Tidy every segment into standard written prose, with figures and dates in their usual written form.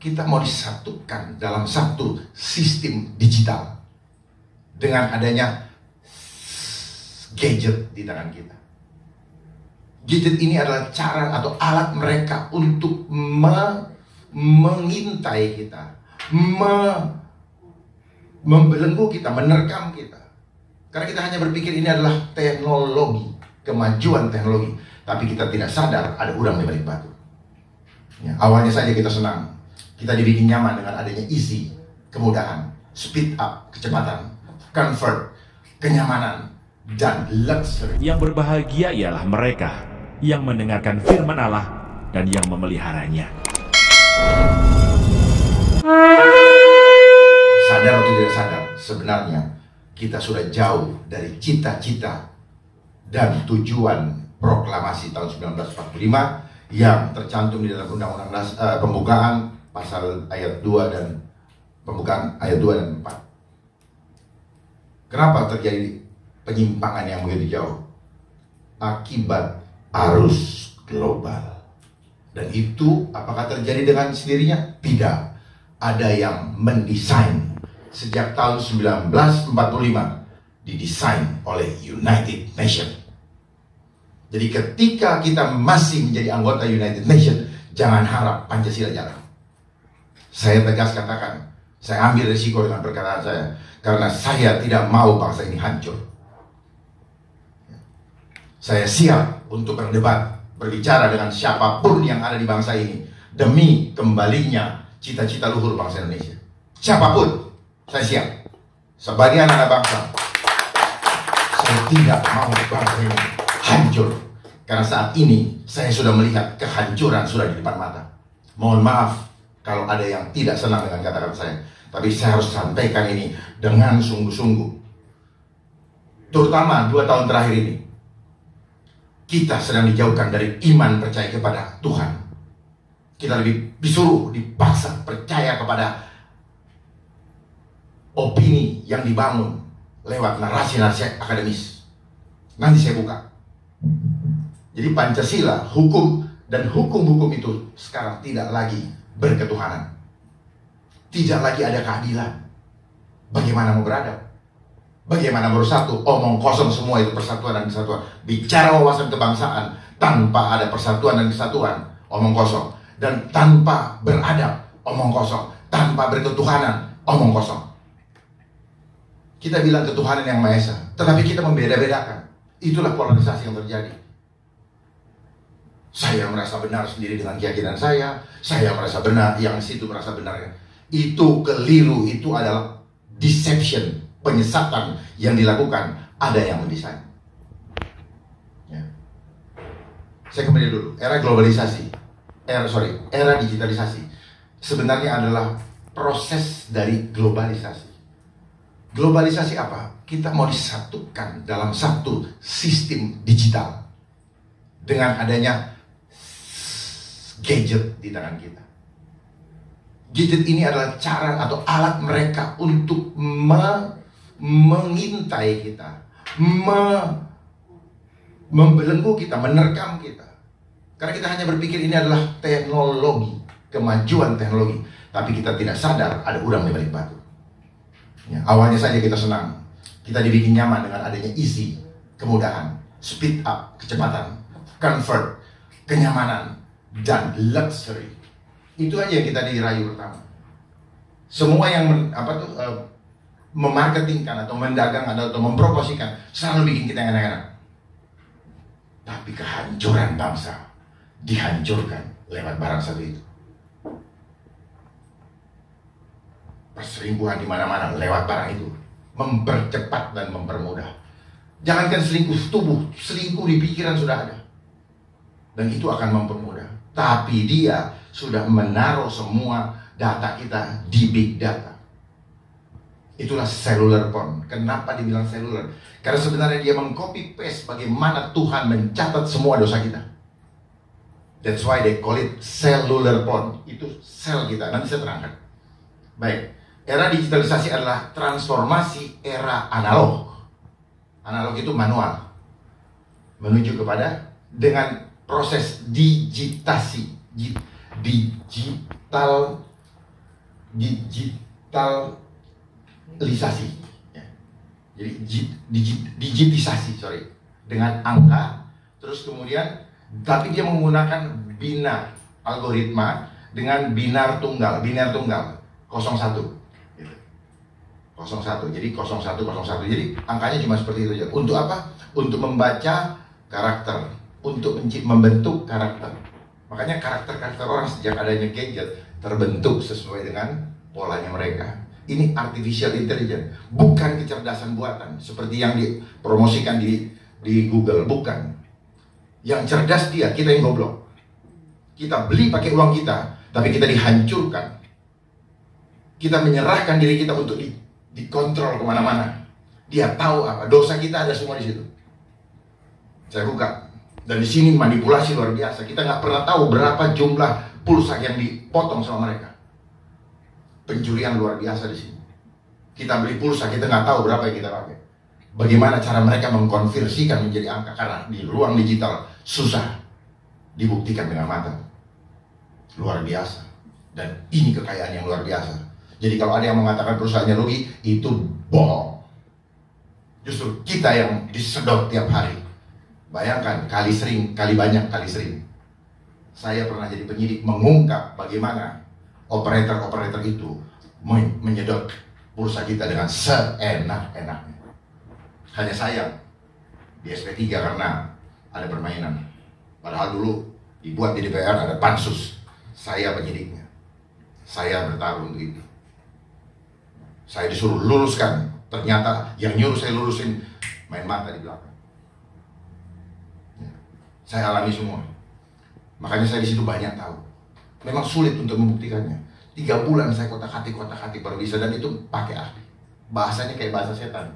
kita mau disatukan dalam satu sistem digital dengan adanya gadget di tangan kita. Gadget ini adalah cara atau alat mereka untuk mengintai kita, membelenggu kita, menerkam kita. Karena kita hanya berpikir ini adalah teknologi, kemajuan teknologi, tapi kita tidak sadar ada udang di balik batu. Ya, awalnya saja kita senang, kita dibikin nyaman dengan adanya easy, kemudahan, speed up, kecepatan, comfort, kenyamanan, dan luxury. Yang berbahagia ialah mereka yang mendengarkan firman Allah dan yang memeliharanya. Sadar atau tidak sadar, sebenarnya kita sudah jauh dari cita-cita dan tujuan proklamasi tahun 1945 yang tercantum di dalam Undang-Undang Pembukaan pasal ayat 2 dan pembukaan ayat 2 dan 4. Kenapa terjadi penyimpangan yang begitu jauh? Akibat arus global. Dan itu apakah terjadi dengan sendirinya? Tidak. Ada yang mendesain. Sejak tahun 1945 didesain oleh United Nations. Jadi ketika kita masih menjadi anggota United Nations, jangan harap Pancasila jalan. Saya tegas katakan, saya ambil risiko dengan perkataan saya, karena saya tidak mau bangsa ini hancur. Saya siap untuk berdebat, berbicara dengan siapapun yang ada di bangsa ini demi kembalinya cita-cita luhur bangsa Indonesia. Siapapun, saya siap. Sebagai anak bangsa, saya tidak mau bangsa ini hancur. Karena saat ini saya sudah melihat kehancuran sudah di depan mata. Mohon maaf kalau ada yang tidak senang dengan kata-kata saya, tapi saya harus sampaikan ini dengan sungguh-sungguh. Terutama 2 tahun terakhir ini, kita sedang dijauhkan dari iman percaya kepada Tuhan. Kita lebih disuruh, dipaksa percaya kepada opini yang dibangun lewat narasi-narasi akademis. Nanti saya buka. Jadi Pancasila, hukum dan hukum-hukum itu sekarang tidak lagi berketuhanan. Tidak lagi ada keadilan. Bagaimana mau beradab? Bagaimana bersatu? Omong kosong semua itu persatuan dan kesatuan. Bicara wawasan kebangsaan tanpa ada persatuan dan kesatuan, omong kosong. Dan tanpa beradab, omong kosong. Tanpa berketuhanan, omong kosong. Kita bilang ketuhanan yang Maha Esa, tetapi kita membeda-bedakan. Itulah polarisasi yang terjadi. Saya merasa benar sendiri dengan keyakinan saya merasa benar, yang situ merasa benar. Itu keliru, itu adalah deception, penyesatan yang dilakukan, ada yang mendesain. Ya. Saya kembali dulu, era globalisasi, era digitalisasi sebenarnya adalah proses dari globalisasi. Globalisasi apa? Kita mau disatukan dalam satu sistem digital dengan adanya gadget di tangan kita. Gadget ini adalah cara atau alat mereka untuk mengintai kita, membelenggu kita, menerkam kita. Karena kita hanya berpikir ini adalah teknologi, kemajuan teknologi, tapi kita tidak sadar ada udang di balik batu. Ya, awalnya saja kita senang, kita dibikin nyaman dengan adanya easy, kemudahan, speed up, kecepatan, comfort, kenyamanan, dan luxury. Itu aja yang kita dirayu pertama. Semua yang memarketingkan atau mendagang atau mempromosikan selalu bikin kita enak-enak. Tapi kehancuran bangsa dihancurkan lewat barang satu itu. Perselingkuhan di mana-mana lewat barang itu, mempercepat dan mempermudah. Jangankan selingkuh tubuh, selingkuh di pikiran sudah ada. Dan itu akan mempermudah. Tapi dia sudah menaruh semua data kita di big data. Itulah cellular phone. Kenapa dibilang cellular? Karena sebenarnya dia mengcopy paste bagaimana Tuhan mencatat semua dosa kita. That's why they call it cellular phone. Itu sel kita. Nanti saya terangkan. Baik. Era digitalisasi adalah transformasi era analog. Analog itu manual. Menuju kepada dengan proses digitasi, digitalisasi, ya. Jadi digitisasi, dengan angka, terus kemudian tapi dia menggunakan binar algoritma dengan biner tunggal 01 gitu. 01, jadi 0101, jadi angkanya cuma seperti itu aja. Untuk apa? Untuk membaca karakter, untuk membentuk karakter. Makanya karakter orang sejak adanya gadget terbentuk sesuai dengan polanya mereka. Ini artificial intelligence, bukan kecerdasan buatan seperti yang dipromosikan di Google, bukan. Yang cerdas dia, kita yang goblok. Kita beli pakai uang kita, tapi kita dihancurkan. Kita menyerahkan diri kita untuk dikontrol kemana-mana. Dia tahu apa dosa kita, ada semua di situ. Saya buka, dan di sini manipulasi luar biasa. Kita nggak pernah tahu berapa jumlah pulsa yang dipotong sama mereka. Pencurian luar biasa di sini. Kita beli pulsa, kita nggak tahu berapa yang kita pakai. Bagaimana cara mereka mengkonversikan menjadi angka, karena di ruang digital susah dibuktikan dengan mata. Luar biasa. Dan ini kekayaan yang luar biasa. Jadi kalau ada yang mengatakan perusahaannya rugi, itu bohong. Justru kita yang disedot tiap hari. Bayangkan, kali banyak, kali sering. Saya pernah jadi penyidik mengungkap bagaimana operator itu menyedot pulsa kita dengan seenak-enaknya. Hanya sayang di SP3 karena ada permainan. Padahal dulu dibuat di DPR ada pansus. Saya penyidiknya. Saya bertarung untuk itu. Saya disuruh luluskan. Ternyata yang nyuruh saya lulusin main mata di belakang. Saya alami semua. Makanya saya di situ banyak tahu. Memang sulit untuk membuktikannya. 3 bulan saya kotak-atik baru bisa, dan itu pakai ahli. Bahasanya kayak bahasa setan.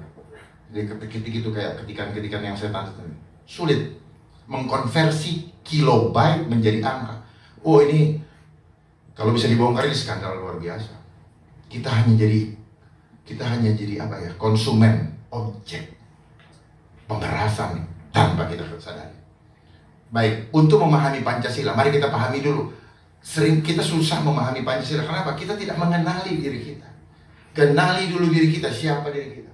Jadi ketik-ketik itu kayak ketikan-ketikan yang setan. Sulit mengkonversi kilobyte menjadi angka. Oh, ini kalau bisa dibongkar, ini skandal luar biasa. Kita hanya jadi apa ya? Konsumen, objek pemerasan tanpa kita sadari. Baik, untuk memahami Pancasila, mari kita pahami dulu. Sering kita susah memahami Pancasila. Kenapa? Kita tidak mengenali diri kita. Kenali dulu diri kita, siapa diri kita.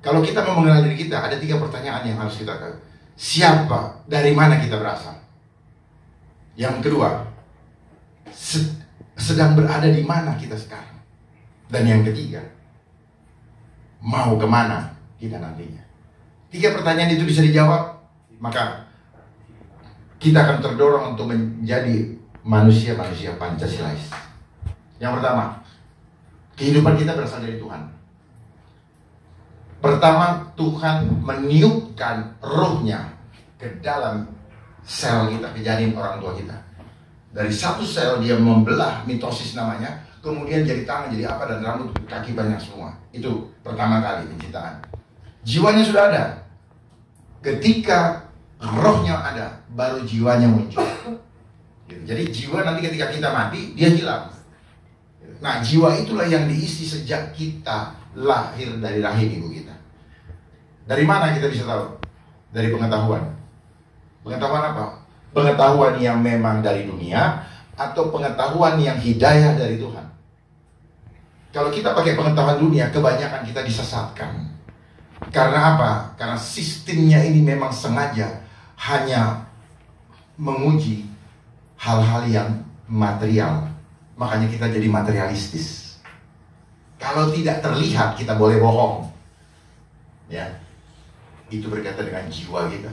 Kalau kita mau mengenal diri kita, ada 3 pertanyaan yang harus kita tahu. Siapa? Dari mana kita berasal? Yang kedua, sedang berada di mana kita sekarang? Dan yang ketiga, mau kemana kita nantinya? 3 pertanyaan itu bisa dijawab, maka kita akan terdorong untuk menjadi manusia-manusia Pancasilais. Yang pertama, kehidupan kita berasal dari Tuhan. Pertama, Tuhan meniupkan rohnya ke dalam sel kita, ke janin orang tua kita. Dari satu sel dia membelah, mitosis namanya, kemudian jadi tangan, jadi apa, dan rambut, kaki, banyak semua. Itu pertama kali penciptaan. Jiwanya sudah ada. Ketika rohnya ada, baru jiwanya muncul. Jadi jiwa nanti ketika kita mati, dia hilang. Nah, jiwa itulah yang diisi sejak kita lahir dari rahim ibu kita. Dari mana kita bisa tahu? Dari pengetahuan. Pengetahuan apa? Pengetahuan yang memang dari dunia, atau pengetahuan yang hidayah dari Tuhan. Kalau kita pakai pengetahuan dunia, kebanyakan kita disesatkan. Karena apa? Karena sistemnya ini memang sengaja hanya menguji hal-hal yang material. Makanya kita jadi materialistis. Kalau tidak terlihat, kita boleh bohong. Ya, itu berkaitan dengan jiwa kita.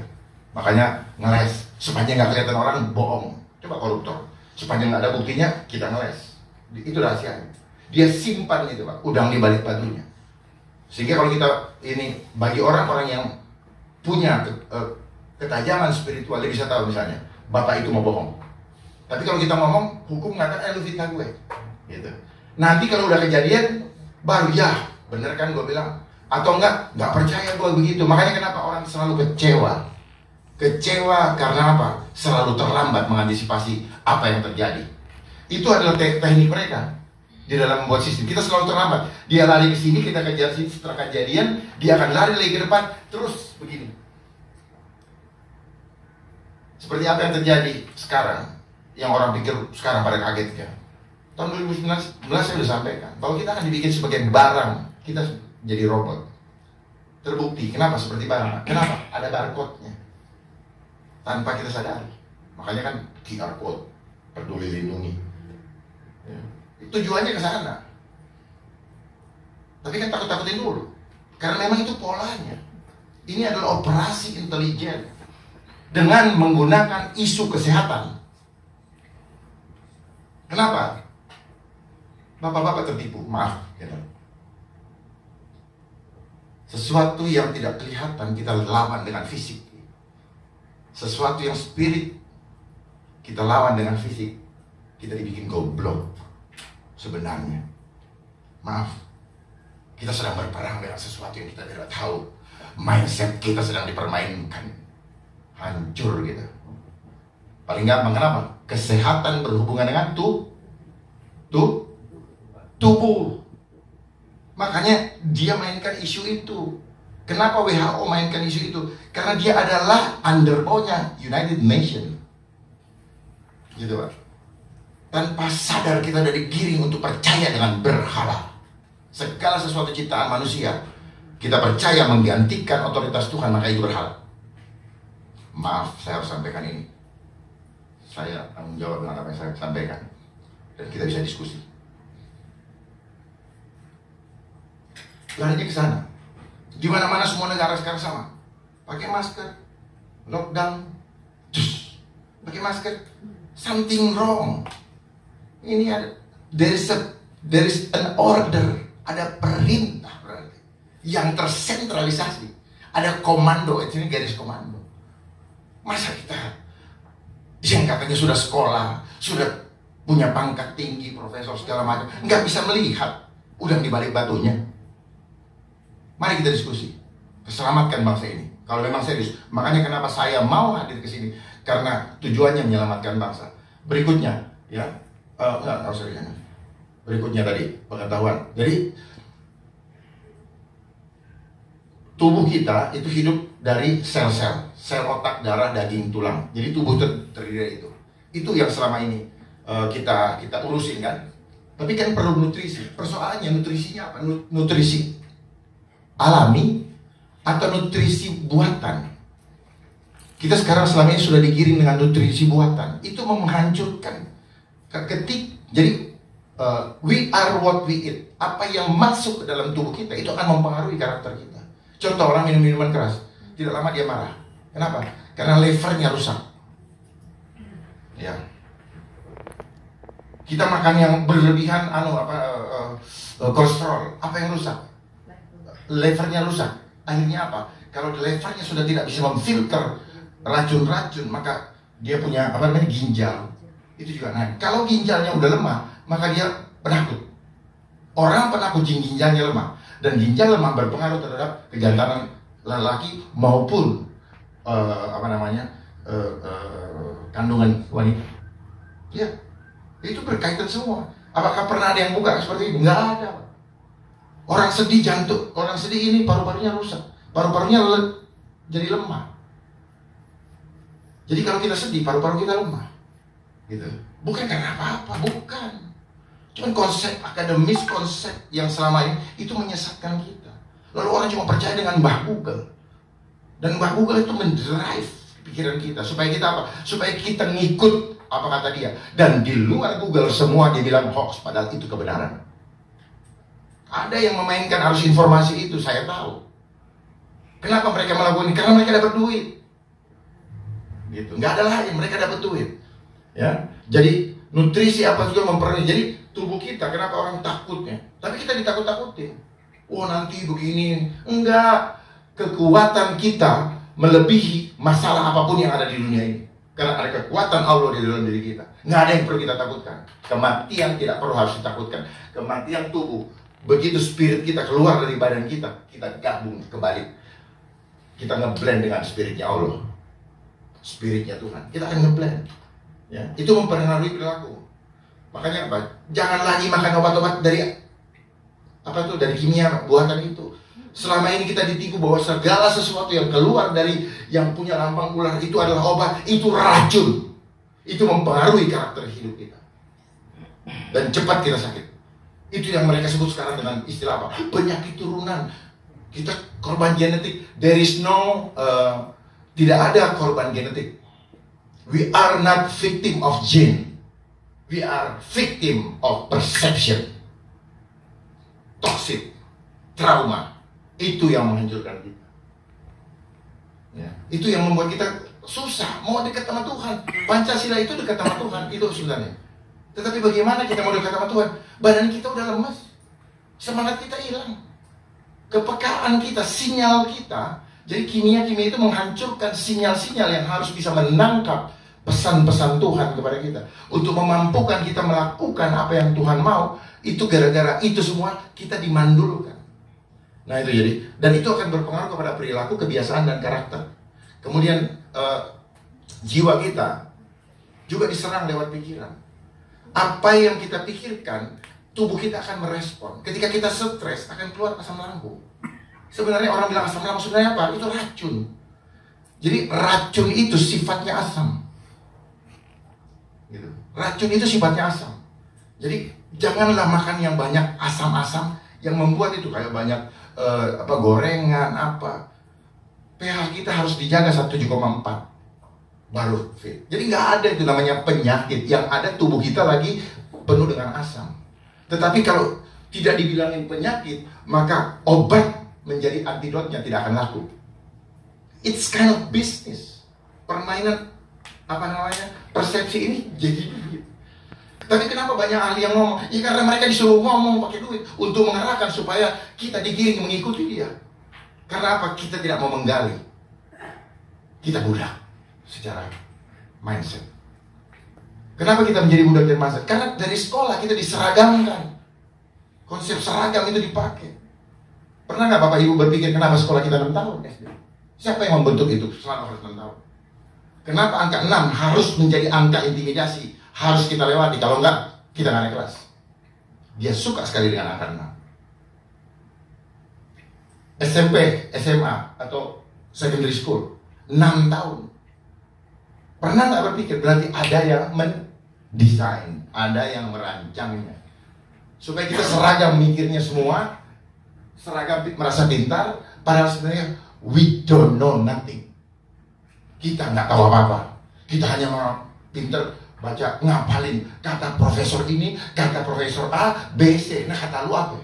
Makanya ngeles, sepanjang nggak kelihatan orang, bohong. Coba koruptor, sepanjang nggak ada buktinya, kita ngeles. Itu rahasianya. Dia simpan itu, Pak, udang di balik batunya. Sehingga kalau kita ini, bagi orang-orang yang punya ketajaman spiritual, dia bisa tahu misalnya bapak itu mau bohong. Tapi kalau kita ngomong, hukum mengatakan lu fitnah gue, gitu. Nanti kalau udah kejadian, baru ya bener kan gue bilang. Atau nggak percaya gue begitu. Makanya kenapa orang selalu kecewa? Kecewa karena apa? Selalu terlambat mengantisipasi apa yang terjadi. Itu adalah teknik mereka di dalam membuat sistem. Kita selalu terlambat. Dia lari ke sini, kita kejar sini, setelah kejadian dia akan lari lagi ke depan, terus begini. Seperti apa yang terjadi sekarang, yang orang pikir sekarang pada kaget ya. Tahun 2019 saya sudah sampaikan bahwa kita akan dibikin sebagai barang, kita jadi robot. Terbukti, kenapa seperti barang? Kenapa? Ada barcode-nya. Tanpa kita sadari. Makanya kan QR code, peduli lindungi. Ya. Tujuannya ke sana. Tapi kan takut-takutin dulu. Karena memang itu polanya. Ini adalah operasi intelijen dengan menggunakan isu kesehatan. Kenapa? Bapak-bapak tertipu, maaf. Gitu. Sesuatu yang tidak kelihatan kita lawan dengan fisik. Sesuatu yang spirit kita lawan dengan fisik. Kita dibikin goblok sebenarnya. Maaf. Kita sedang berperang dengan sesuatu yang kita tidak tahu. Mindset kita sedang dipermainkan. Hancur gitu. Paling gampang kenapa? Kesehatan berhubungan dengan tubuh. Makanya dia mainkan isu itu. Kenapa WHO mainkan isu itu? Karena dia adalah underbownya United Nations. Gitu Pak. Tanpa sadar kita dari giring untuk percaya dengan berhala. Segala sesuatu ciptaan manusia, kita percaya menggantikan otoritas Tuhan, maka itu berhala. Maaf, saya harus sampaikan ini. Saya tanggung jawab dengan apa yang saya sampaikan. Dan kita bisa diskusi. Larinya ke sana. Di mana-mana semua negara sekarang sama. Pakai masker, lockdown, pakai masker. Something wrong. Ini ada, there is an order, ada perintah berarti yang tersentralisasi. Ada komando, ini garis komando. Masa kita yang katanya sudah sekolah, sudah punya pangkat tinggi, profesor segala macam, nggak bisa melihat udang di balik batunya. Mari kita diskusi, selamatkan bangsa ini. Kalau memang serius, makanya kenapa saya mau hadir ke sini, karena tujuannya menyelamatkan bangsa. Berikutnya, ya, enggak serius. Berikutnya tadi pengetahuan. Jadi tubuh kita itu hidup dari sel-sel, sel otak, darah, daging, tulang. Jadi tubuh terdiri dari itu. Itu yang selama ini kita urusin kan. Tapi kan perlu nutrisi. Persoalannya nutrisinya apa? Nutrisi alami atau nutrisi buatan. Kita sekarang selama ini sudah digiring dengan nutrisi buatan. Itu menghancurkan. Jadi we are what we eat. Apa yang masuk ke dalam tubuh kita itu akan mempengaruhi karakter kita. Contoh, orang minum minuman keras, tidak lama dia marah. Kenapa? Karena levernya rusak. Ya. Kita makan yang berlebihan kolesterol, apa yang rusak? Levernya rusak. Akhirnya apa? Kalau levernya sudah tidak bisa memfilter racun-racun, maka dia punya ginjal. Itu juga naik. Kalau ginjalnya udah lemah, maka dia penakut. Orang penakut ginjalnya lemah, dan ginjal lemah berpengaruh terhadap kejantanan lelaki maupun kandungan wanita. Ya, itu berkaitan semua. Apakah pernah ada yang buka seperti itu? Nggak ada. Orang sedih jantung, orang sedih ini paru-parunya rusak, paru-parunya jadi lemah. Jadi kalau kita sedih, paru-paru kita lemah. Gitu. Bukan karena apa-apa, bukan. Cuman konsep akademis, konsep yang selama ini itu menyesatkan kita. Lalu orang cuma percaya dengan Mbah Google. Dan Mbah Google itu mendrive pikiran kita. Supaya kita apa? Supaya kita ngikut apa kata dia. Dan di luar Google semua dia bilang hoax, padahal itu kebenaran. Ada yang memainkan arus informasi itu, saya tahu. Kenapa mereka melakukan ini? Karena mereka dapat duit. Gitu. Nggak ada lain, mereka dapat duit. Ya, jadi nutrisi apa juga memperoleh. Jadi tubuh kita, kenapa orang takutnya? Tapi kita ditakut-takutin. Oh nanti begini. Enggak. Kekuatan kita melebihi masalah apapun yang ada di dunia ini. Karena ada kekuatan Allah di dalam diri kita. Nggak ada yang perlu kita takutkan. Kematian tidak perlu harus ditakutkan. Kematian tubuh. Begitu spirit kita keluar dari badan kita, kita gabung kembali. Kita ngeblend dengan spiritnya Allah. Spiritnya Tuhan. Kita akan ngeblend. Ya, itu mempengaruhi perilaku. Makanya apa? Jangan lagi makan obat-obat dari dari kimia buatan itu. Selama ini kita ditipu bahwa segala sesuatu yang keluar dari yang punya lambang ular itu adalah obat, itu racun. Itu mempengaruhi karakter hidup kita. Dan cepat kita sakit. Itu yang mereka sebut sekarang dengan istilah apa? Penyakit turunan. Kita korban genetik. There is no, tidak ada korban genetik. We are not victim of gene. We are victim of perception. Toxic, trauma. Itu yang menghancurkan kita. Ya, itu yang membuat kita susah mau dekat sama Tuhan. Pancasila itu dekat sama Tuhan, itu sebenarnya. Tetapi bagaimana kita mau dekat sama Tuhan? Badan kita udah lemas, semangat kita hilang, kepekaan kita, sinyal kita. Jadi kimia-kimia itu menghancurkan sinyal-sinyal yang harus bisa menangkap pesan-pesan Tuhan kepada kita, untuk memampukan kita melakukan apa yang Tuhan mau. Itu gara-gara itu semua kita dimandulkan. Nah itu jadi, dan itu akan berpengaruh kepada perilaku, kebiasaan, dan karakter. Kemudian jiwa kita juga diserang lewat pikiran. Apa yang kita pikirkan, tubuh kita akan merespon. Ketika kita stres, akan keluar asam lambung. Sebenarnya orang bilang asam lambung, sebenarnya apa? Itu racun. Jadi racun itu sifatnya asam. Gitu. Racun itu sifatnya asam. Jadi janganlah makan yang banyak asam-asam yang membuat itu kayak banyak gorengan apa. pH kita harus dijaga 7,4 baru fit. Jadi nggak ada itu namanya penyakit. Yang ada tubuh kita lagi penuh dengan asam. Tetapi kalau tidak dibilangin penyakit, maka obat menjadi antidotnya tidak akan laku. It's kind of business. Permainan persepsi ini jadi begitu. Tapi kenapa banyak ahli yang ngomong? Ya karena mereka disuruh ngomong pakai duit untuk mengarahkan supaya kita digiring mengikuti dia. Karena apa? Kita tidak mau menggali. Kita budak secara mindset. Kenapa kita menjadi budak dan mindset? Karena dari sekolah kita diseragamkan. Konsep seragam itu dipakai. Pernah nggak Bapak Ibu berpikir kenapa sekolah kita 6 tahun SD? Siapa yang membentuk itu selama harus 6 tahun? Kenapa angka 6 harus menjadi angka intimidasi? Harus kita lewati, kalau enggak kita nggak naik kelas. Dia suka sekali dengan angka 6. SMP, SMA atau secondary school 6 tahun. Pernah nggak berpikir berarti ada yang mendesain, ada yang merancangnya supaya kita seragam mikirnya semua, seragam merasa pintar, padahal sebenarnya we don't know nothing. Kita nggak tahu apa-apa. Kita hanya mau pintar baca, ngapalin kata profesor ini, kata profesor A, B, C. Nah kata lu apa?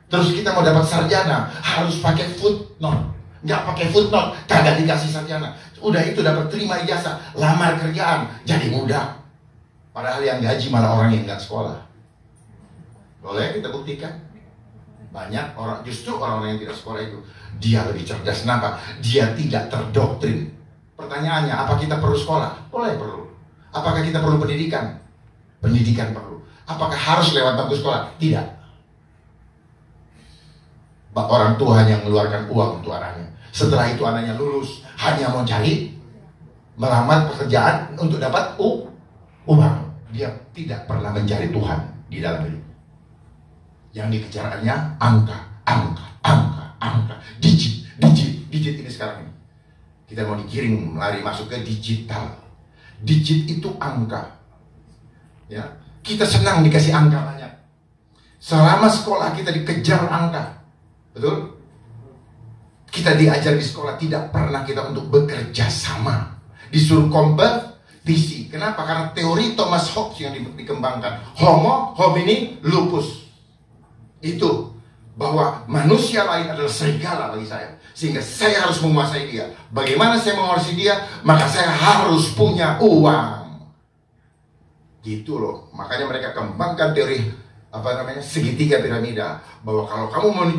Terus kita mau dapat sarjana harus pakai footnote. Nggak pakai footnote, kagak dikasih sarjana. Udah itu dapat terima ijazah, lamar kerjaan, jadi mudah. Padahal yang gaji malah orang yang nggak sekolah. Boleh kita buktikan? Banyak orang, justru orang-orang yang tidak sekolah itu dia lebih cerdas. Kenapa? Dia tidak terdoktrin. Pertanyaannya, apa kita perlu sekolah? Boleh, perlu. Apakah kita perlu pendidikan? Pendidikan perlu. Apakah harus lewat bangku sekolah? Tidak. Orang tua hanya mengeluarkan uang untuk anaknya. Setelah itu anaknya lulus, hanya mau cari melamar pekerjaan untuk dapat uang. Dia tidak pernah mencari Tuhan di dalam hidup. Yang dikejarannya angka, digit ini sekarang ini. Kita mau digiring lari masuk ke digital. Digit itu angka. Ya, kita senang dikasih angka banyak. Selama sekolah kita dikejar angka, betul? Kita diajar di sekolah tidak pernah kita untuk bekerja sama. Disuruh kompetisi. Kenapa? Karena teori Thomas Hobbes yang dikembangkan. Homo homini lupus. Itu bahwa manusia lain adalah serigala bagi saya, sehingga saya harus menguasai dia. Bagaimana saya menguasai dia? Maka saya harus punya uang. Gitu loh. Makanya mereka kembangkan teori segitiga piramida, bahwa kalau kamu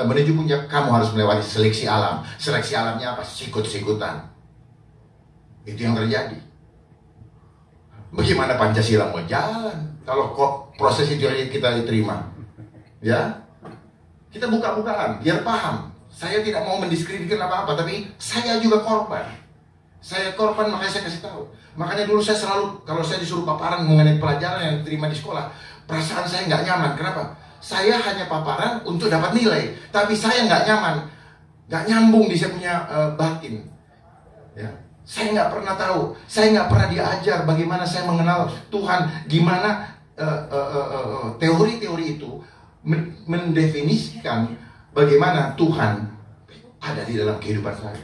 menuju puncak, kamu harus melewati seleksi alam. Seleksi alamnya apa? Sikut-sikutan. Itu yang terjadi. Bagaimana Pancasila mau jalan kalau kok proses itu kita diterima? Ya, kita buka-bukaan biar paham. Saya tidak mau mendiskreditkan apa-apa, tapi saya juga korban. Saya korban, makanya saya kasih tahu. Makanya dulu saya selalu, kalau saya disuruh paparan mengenai pelajaran yang diterima di sekolah, perasaan saya nggak nyaman. Kenapa? Saya hanya paparan untuk dapat nilai, tapi saya nggak nyaman, nggak nyambung di saya punya batin. Ya, Saya nggak pernah tahu, saya nggak pernah diajar bagaimana saya mengenal Tuhan, gimana teori-teori itu mendefinisikan bagaimana Tuhan ada di dalam kehidupan saya.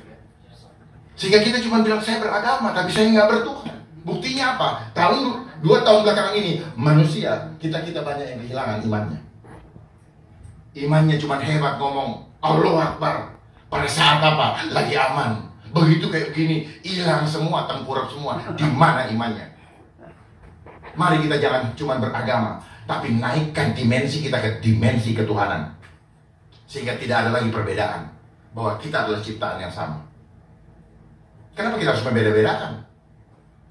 Sehingga kita cuma bilang saya beragama, tapi saya nggak bertuhan. Buktinya apa? 2 tahun belakangan ini manusia kita banyak yang kehilangan imannya. Imannya cuma hebat ngomong Allahu Akbar. Pada saat apa? Lagi aman. Begitu kayak gini, hilang semua, tengkurap semua. Di mana imannya? Mari kita jangan cuma beragama, tapi naikkan dimensi kita ke dimensi ketuhanan. Sehingga tidak ada lagi perbedaan, bahwa kita adalah ciptaan yang sama. Kenapa kita harus membeda-bedakan?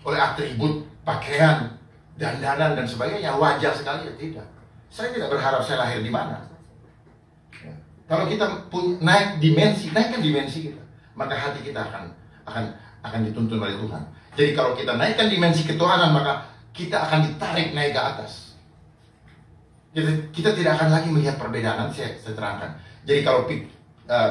Oleh atribut, pakaian, dandanan dan sebagainya, wajar sekali ya tidak. Saya tidak berharap saya lahir di mana. Ya. Kalau kita naikkan dimensi kita, maka hati kita akan dituntun oleh Tuhan. Jadi kalau kita naikkan dimensi ketuhanan, maka kita akan ditarik naik ke atas. Jadi kita tidak akan lagi melihat perbedaan. Nanti saya terangkan. Jadi kalau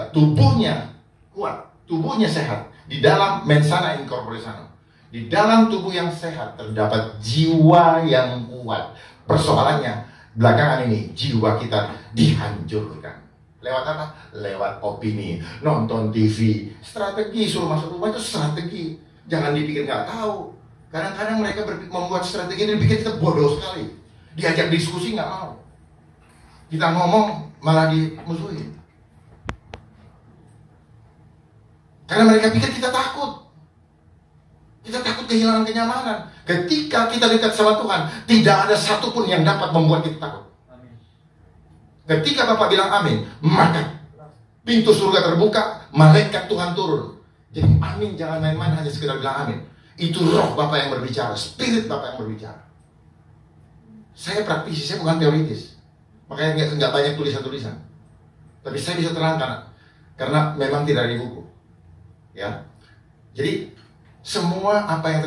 tubuhnya kuat, tubuhnya sehat, di dalam mensana in corpore sano, di dalam tubuh yang sehat terdapat jiwa yang kuat. Persoalannya belakangan ini jiwa kita dihancurkan. Lewat apa? Lewat opini, nonton TV, strategi, suruh masuk rumah itu strategi. Jangan dipikir nggak tahu. Kadang-kadang mereka membuat strategi ini dipikir kita bodoh sekali. Diajak diskusi nggak mau. Kita ngomong malah dimusuhin. Karena mereka pikir kita takut. Kita takut kehilangan kenyamanan. Ketika kita dekat sama Tuhan, tidak ada satupun yang dapat membuat kita takut. Ketika Bapak bilang amin, maka pintu surga terbuka, malaikat Tuhan turun. Jadi amin jangan main-main hanya sekedar bilang amin. Itu roh Bapak yang berbicara, spirit Bapak yang berbicara. Saya praktisi, saya bukan teoritis. Makanya nggak banyak tulisan-tulisan. Tapi saya bisa terangkan karena memang tidak di buku. Ya. Jadi semua apa yang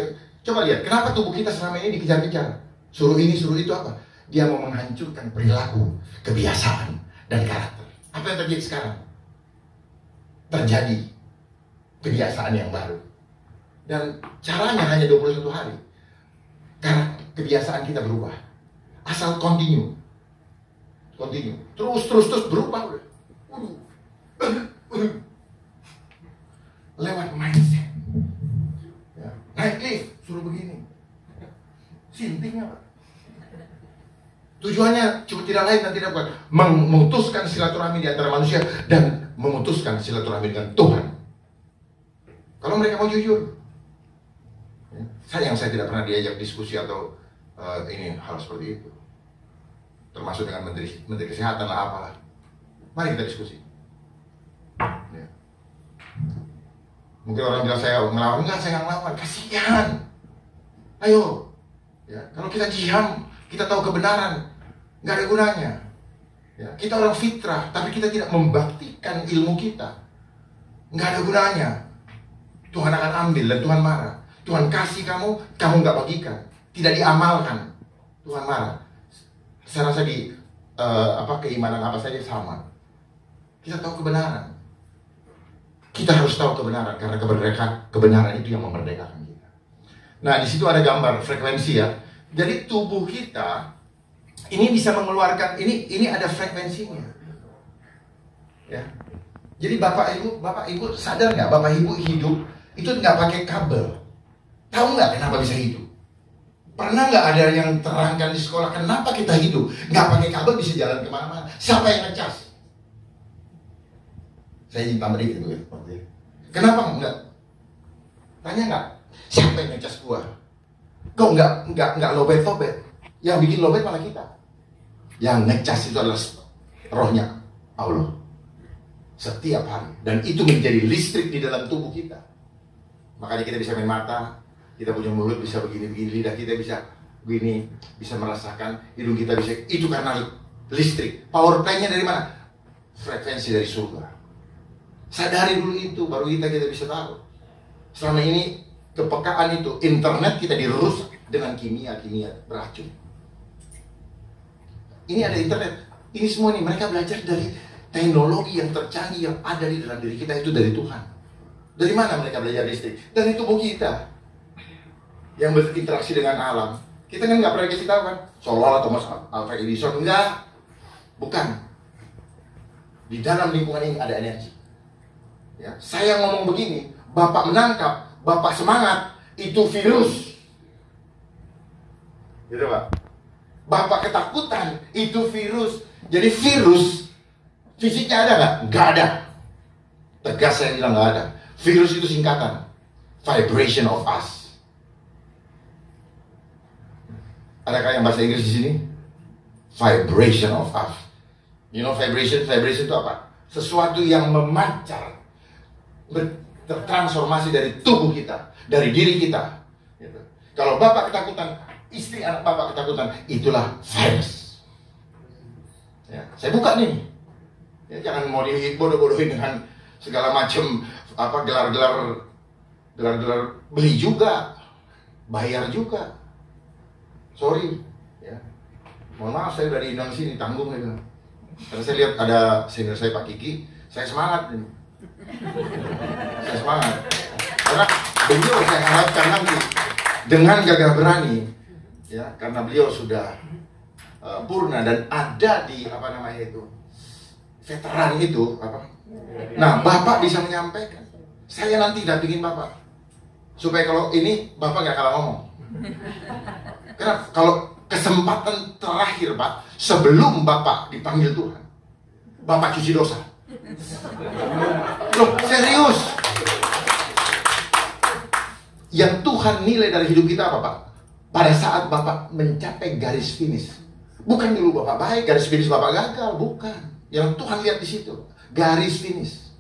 coba lihat, kenapa tubuh kita selama ini dikejar-kejar? Suruh ini, suruh itu apa? Dia mau menghancurkan perilaku, kebiasaan, dan karakter. Apa yang terjadi sekarang? Terjadi kebiasaan yang baru. Dan caranya hanya 21 hari. Karena kebiasaan kita berubah. Asal continue. Terus berubah. Lewat mindset. Ya. Naik lift, suruh begini. Sintingnya Pak. Tujuannya cuma tidak lain dan tidak bukan memutuskan silaturahmi di antara manusia dan memutuskan silaturahmi dengan Tuhan. Kalau mereka mau jujur, saya tidak pernah diajak diskusi atau ini hal seperti itu, termasuk dengan menteri kesehatan lah apalah. Mari kita diskusi. Ya. Mungkin orang bilang saya ngelawan, enggak, saya nggak ngelawan, kasihan. Ayo, ya, kalau kita diam, kita tahu kebenaran, nggak ada gunanya. Ya, kita orang fitrah, tapi kita tidak membaktikan ilmu kita, nggak ada gunanya. Tuhan akan ambil dan Tuhan marah. Tuhan kasih kamu nggak bagikan, tidak diamalkan, Tuhan marah. Saya rasa di keimanan apa saja sama. Kita tahu kebenaran. Kita harus tahu kebenaran karena kebenaran itu yang memerdekakan kita. Nah, di situ ada gambar frekuensi ya. Jadi tubuh kita ini bisa mengeluarkan ini ada frekuensinya. Ya. Jadi Bapak Ibu sadar nggak? Bapak Ibu hidup itu nggak pakai kabel. Tahu nggak kenapa bisa hidup? Pernah nggak ada yang terangkan di sekolah kenapa kita hidup? Nggak pakai kabel bisa jalan kemana-mana. Siapa yang ngecas? Saya ingin tambah dikit gitu. Kenapa enggak? Tanya nggak? Siapa yang ngecas gua? Kok nggak lobet-lobet? Yang bikin lobet malah kita. Yang ngecas itu adalah rohnya Allah. Setiap hari. Dan itu menjadi listrik di dalam tubuh kita. Makanya kita bisa main mata, kita punya mulut bisa begini-begini, lidah kita bisa begini, bisa merasakan, hidung kita bisa. Itu karena listrik. Power plant-nya dari mana? Frekuensi dari surga. Sadari dulu itu, baru kita bisa tahu. Selama ini kepekaan itu, internet kita dirusak dengan kimia beracun. Ini ada internet, ini semua nih mereka belajar dari teknologi yang tercanggih yang ada di dalam diri kita itu dari Tuhan. Dari mana mereka belajar listrik? Dari tubuh kita yang berinteraksi dengan alam. Kita kan nggak pernah dikasih tahu kan, seolah-olah Thomas Alva Edison, enggak, bukan. Di dalam lingkungan ini ada energi. Ya, saya ngomong begini, Bapak menangkap, Bapak semangat, itu virus. Gitu Pak. Bapak ketakutan, itu virus. Jadi virus fisiknya ada nggak? Nggak ada. Tegas saya bilang nggak ada. Virus itu singkatan, vibration of us. Adakah yang bahasa Inggris di sini? Vibration of us. You know vibration? Vibration itu apa? Sesuatu yang memancar, tertransformasi dari tubuh kita, dari diri kita. Gitu. Kalau Bapak ketakutan, istri anak Bapak ketakutan, itulah virus. Ya, saya buka nih. Ya, jangan mau dibodoh-bodohin dengan segala macam gelar-gelar beli juga, bayar juga. Sorry, ya. Mohon maaf saya dari Indonesia sini tanggung ya. Karena saya lihat ada senior saya Pak Kiki, saya semangat ini. Saya semangat. Karena beliau saya harapkan nanti dengan gagah berani, ya, karena beliau sudah purna dan ada di veteran itu Nah, Bapak bisa menyampaikan. Saya nanti dampingin Bapak supaya kalau ini Bapak nggak kalah ngomong. Karena kalau kesempatan terakhir Pak, sebelum Bapak dipanggil Tuhan, Bapak cuci dosa. Loh, serius. Yang Tuhan nilai dari hidup kita apa Pak? Pada saat Bapak mencapai garis finish. Bukan dulu Bapak baik, garis finish Bapak gagal, bukan. Yang Tuhan lihat di situ, garis finish.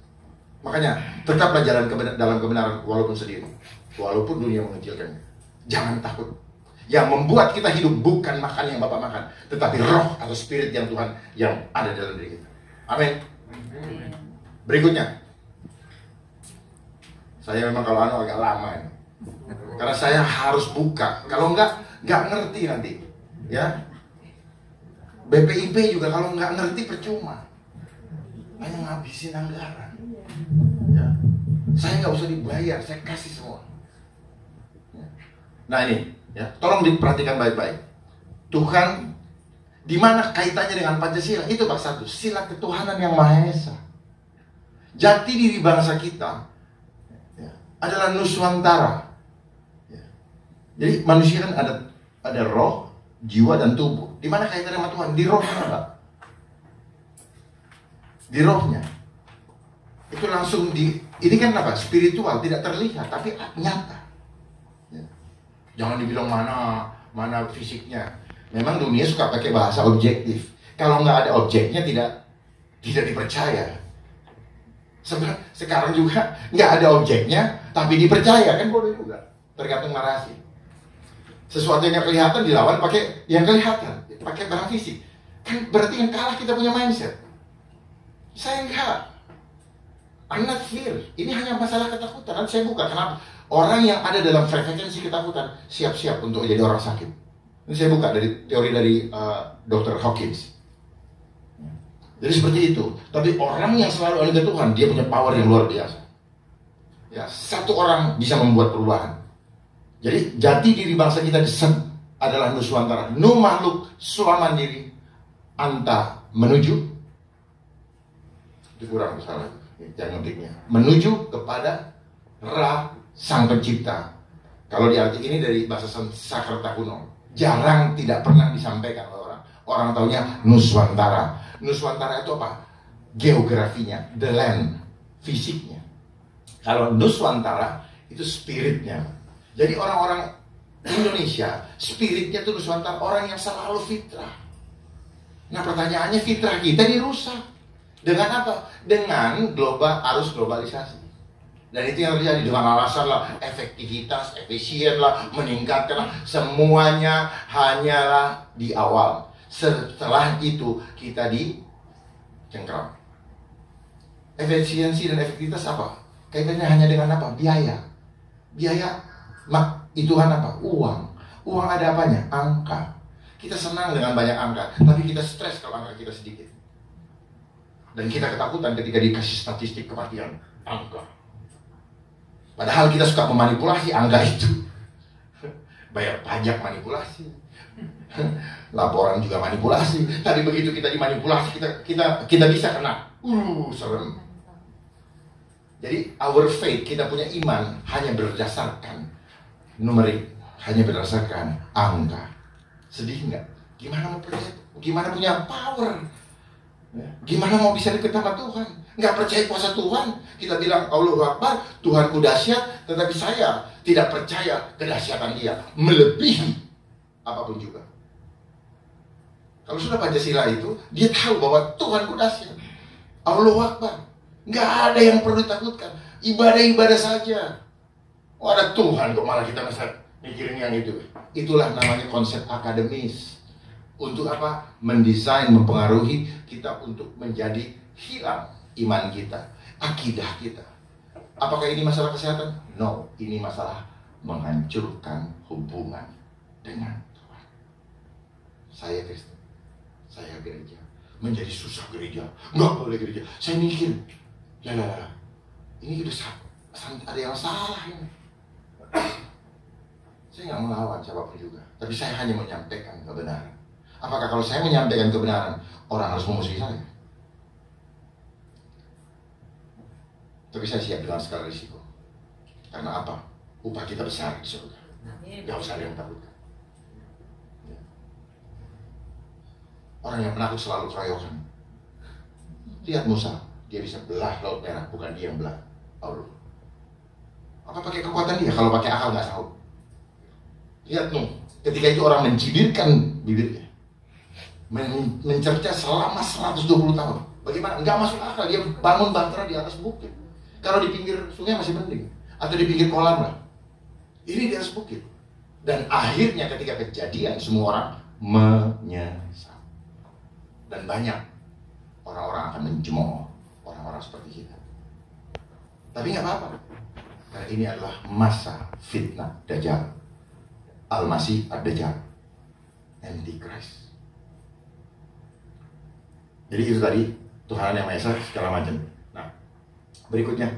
Makanya tetaplah jalan dalam kebenaran walaupun sendiri, walaupun dunia mengecilkannya. Jangan takut. Yang membuat kita hidup bukan makan yang Bapak makan, tetapi roh atau spirit yang Tuhan yang ada dalam diri kita. Amin. Berikutnya, saya memang kalau agak lama ya. Karena saya harus buka. Kalau nggak ngerti nanti, ya. BPIP juga kalau nggak ngerti percuma, hanya ngabisin anggaran. Ya. Saya nggak usah dibayar, saya kasih semua. Ya. Nah ini, ya, tolong diperhatikan baik-baik. Tuhan, di mana kaitannya dengan Pancasila? Itu bab 1, sila ketuhanan yang Maha Esa. Jati diri bangsa kita ya, adalah Nuswantara. Ya. Jadi manusia kan ada roh, jiwa dan tubuh. Di mana kaitannya sama Tuhan? Di rohnya, Pak. Di rohnya. Itu langsung ini kan apa? Spiritual, tidak terlihat tapi nyata. Ya. Jangan dibilang mana fisiknya. Memang dunia suka pakai bahasa objektif. Kalau nggak ada objeknya tidak dipercaya. Sekarang juga nggak ada objeknya tapi dipercaya, kan bodoh juga. Tergantung narasi. Sesuatu yang kelihatan dilawan pakai yang kelihatan, pakai barang fisik. Kan berarti yang kalah kita punya mindset. Saya enggak. I'm not fear. Ini hanya masalah ketakutan. Nanti saya buka kenapa. Orang yang ada dalam frekuensi ketakutan siap-siap untuk jadi orang sakit. Ini saya buka dari teori dari Dr. Hawkins. Jadi seperti itu. Tapi orang yang selalu ada Tuhan, dia punya power yang luar biasa. Ya, satu orang bisa membuat perubahan. Jadi jati diri bangsa kita adalah Nuswantara. Nu makhluk sulaman diri anta menuju. Itu kurang salah. Jangan ngetiknya. Menuju kepada Ra Sang Pencipta. Kalau di arti ini dari bahasa Sakerta kuno, jarang tidak pernah disampaikan oleh orang. Orang taunya Nuswantara. Nuswantara itu apa? Geografinya, the land, fisiknya. Kalau Nuswantara itu spiritnya. Jadi orang-orang Indonesia, spiritnya itu Nuswantara, orang yang selalu fitrah. Nah pertanyaannya, fitrah kita dirusak. Dengan apa? Dengan arus globalisasi. Dan itu yang terjadi dengan alasan lah, efektivitas, efisien lah, meningkatkan lah. Semuanya hanyalah di awal. Setelah itu kita dicengkram. Efisiensi dan efektivitas apa? Kaitannya hanya dengan apa? Biaya. Biaya, itu kan apa? Uang. Uang ada apanya? Angka. Kita senang dengan banyak angka, tapi kita stres kalau angka kita sedikit. Dan kita ketakutan ketika dikasih statistik kematian. Angka. Padahal kita suka memanipulasi angka itu. Bayar pajak manipulasi, laporan juga manipulasi. Tapi begitu kita dimanipulasi, kita bisa kena. Serem. Jadi our faith, kita punya iman hanya berdasarkan numerik, hanya berdasarkan angka. Sedih nggak? Gimana mau percaya? Gimana punya power? Gimana mau bisa dekat sama Tuhan? Nggak percaya kuasa Tuhan. Kita bilang Allahu Akbar, Tuhanku dahsyat, tetapi saya tidak percaya kedahsyatan Dia melebihi apapun juga. Kalau sudah Pancasila itu, dia tahu bahwa Tuhanku dahsyat, Allahu Akbar. Nggak ada yang perlu ditakutkan. Ibadah-ibadah saja. Oh, ada Tuhan kok, malah kita masih mikirin yang itu. Itulah namanya konsep akademis. Untuk apa? Mendesain, mempengaruhi kita untuk menjadi hilang iman kita, akidah kita. Apakah ini masalah kesehatan? No, ini masalah menghancurkan hubungan dengan Tuhan. Saya Kristen, saya gereja, menjadi susah gereja, nggak boleh gereja. Saya mikir, ini udah ada yang salah ini. Saya nggak melawan siapapun juga, tapi saya hanya menyampaikan kebenaran. Apakah kalau saya menyampaikan kebenaran, orang harus memusuhi saya? Tapi saya siap dengan segala risiko. Karena apa? Upah kita besar di surga. Gak usah ada yang takutkan. Orang yang penakut selalu keroyokan. Lihat Musa, dia bisa belah laut merah, bukan dia yang belah Allah. Apa pakai kekuatan dia? Kalau pakai akal nggak tahu. Lihat Nuh, ketika itu orang mencibirkan bibirnya, mencerca selama 120 tahun. Bagaimana? Nggak masuk akal. Dia bangun bahtera di atas bukit. Kalau di pinggir sungai masih mending, atau di pinggir kolam lah. Ini di atas bukit. Dan akhirnya ketika kejadian, semua orang menyesal. Dan banyak orang-orang akan mencemooh orang-orang seperti kita. Tapi nggak apa-apa, karena ini adalah masa fitnah Dajjal, Al-Masih Ad-Dajjal, Antichrist. Jadi itu tadi Tuhan yang Maha Esa segala macam. Nah, berikutnya.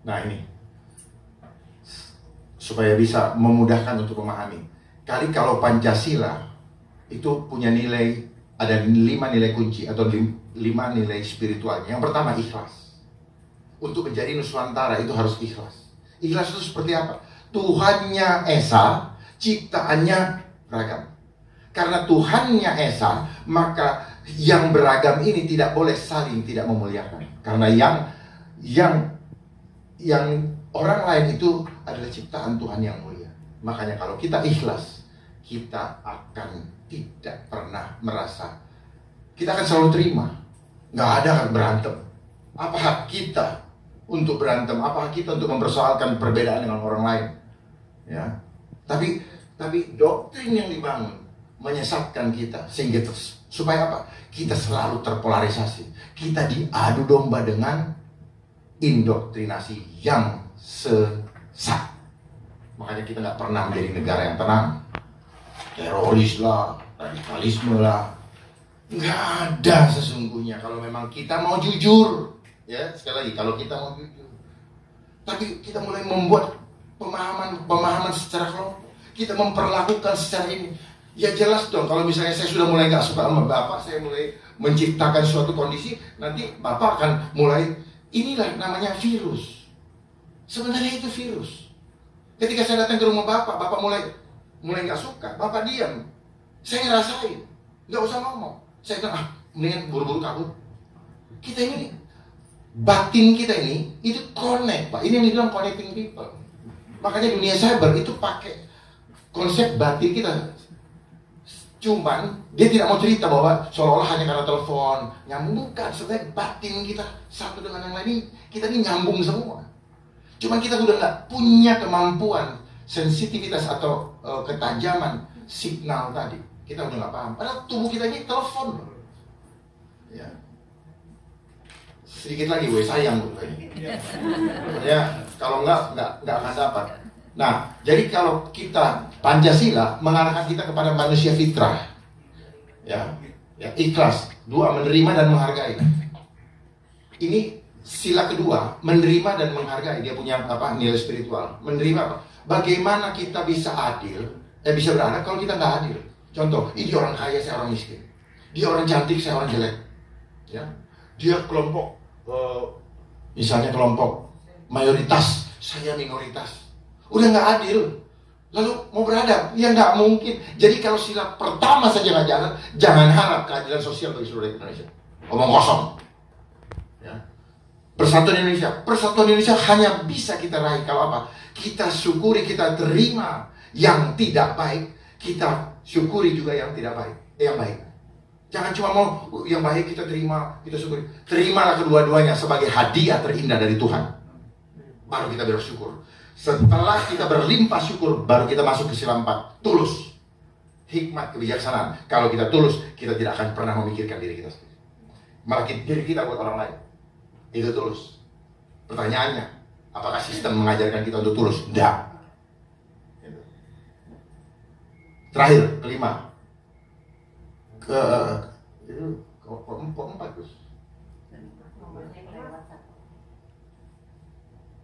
Nah ini, supaya bisa memudahkan untuk memahami. Kali kalau Pancasila itu punya nilai, ada 5 nilai kunci atau 5 nilai spiritualnya. Yang pertama ikhlas. Untuk menjadi Nusantara itu harus ikhlas. Ikhlas itu seperti apa? Tuhannya Esa, ciptaannya beragam. Karena Tuhannya Esa, maka yang beragam ini tidak boleh saling tidak memuliakan. Karena yang orang lain itu adalah ciptaan Tuhan yang mulia. Makanya kalau kita ikhlas, kita akan tidak pernah merasa, kita akan selalu terima. Nggak ada kan berantem. Apa hak kita untuk berantem? Apa hak kita untuk mempersoalkan perbedaan dengan orang lain? Ya. Tapi doktrin yang dibangun menyesatkan kita sehingga supaya apa? Kita selalu terpolarisasi. Kita diadu domba dengan indoktrinasi yang sesat. Makanya kita nggak pernah menjadi negara yang tenang. Teroris lah, radikalisme lah, nggak ada sesungguhnya kalau memang kita mau jujur. Ya, sekali lagi, kalau kita mau jujur. Tapi kita mulai membuat pemahaman secara kelompok. Kita memperlakukan secara ini. Ya jelas dong, kalau misalnya saya sudah mulai nggak suka sama Bapak, saya mulai menciptakan suatu kondisi, nanti Bapak akan mulai, inilah namanya virus. Sebenarnya itu virus. Ketika saya datang ke rumah Bapak mulai nggak suka, Bapak diam. Saya ngerasain, nggak usah ngomong. Saya bilang, mendingan buru-buru kabur. Kita ini, batin kita ini, itu connect, Pak. Ini yang dibilang connecting people. Makanya dunia cyber itu pakai konsep batin kita. Cuman, dia tidak mau cerita bahwa seolah-olah hanya karena telepon, nyambung. Bukan, sebenarnya batin kita satu dengan yang lain, kita ini nyambung semua. Cuman kita udah nggak punya kemampuan sensitivitas atau ketajaman signal tadi. Kita udah nggak paham. Padahal tubuh kita ini telepon. Ya. Sedikit lagi, sayang tuh kayaknya. Ya, kalau nggak akan dapat. Nah, jadi kalau kita Pancasila mengarahkan kita kepada manusia fitrah, ya ikhlas. 2, menerima dan menghargai. Ini sila kedua, menerima dan menghargai. Dia punya apa? Nilai spiritual. Menerima apa? Bagaimana kita bisa adil? Bisa beradab kalau kita nggak adil. Contoh, ini orang kaya, saya orang miskin. Dia orang cantik, saya orang jelek. Ya, dia kelompok, misalnya kelompok mayoritas, saya minoritas. Udah nggak adil. Lalu mau beradab? Ya nggak mungkin. Jadi kalau sila pertama saja nggak jalan, jangan harap keadilan sosial bagi seluruh Indonesia. Omong kosong. Ya. Persatuan Indonesia hanya bisa kita raih kalau apa? Kita syukuri, kita terima yang tidak baik, kita syukuri juga yang tidak baik, yang baik. Jangan cuma mau yang baik kita terima, kita syukuri. Terimalah kedua-duanya sebagai hadiah terindah dari Tuhan. Baru kita bersyukur. Setelah kita berlimpah syukur, baru kita masuk ke sila 4, tulus. Hikmat kebijaksanaan. Kalau kita tulus, kita tidak akan pernah memikirkan diri kita sendiri. Malah diri kita buat orang lain. Itu tulus. Pertanyaannya, apakah sistem mengajarkan kita untuk tulus? Tidak. Terakhir, kelima. Keempat terus.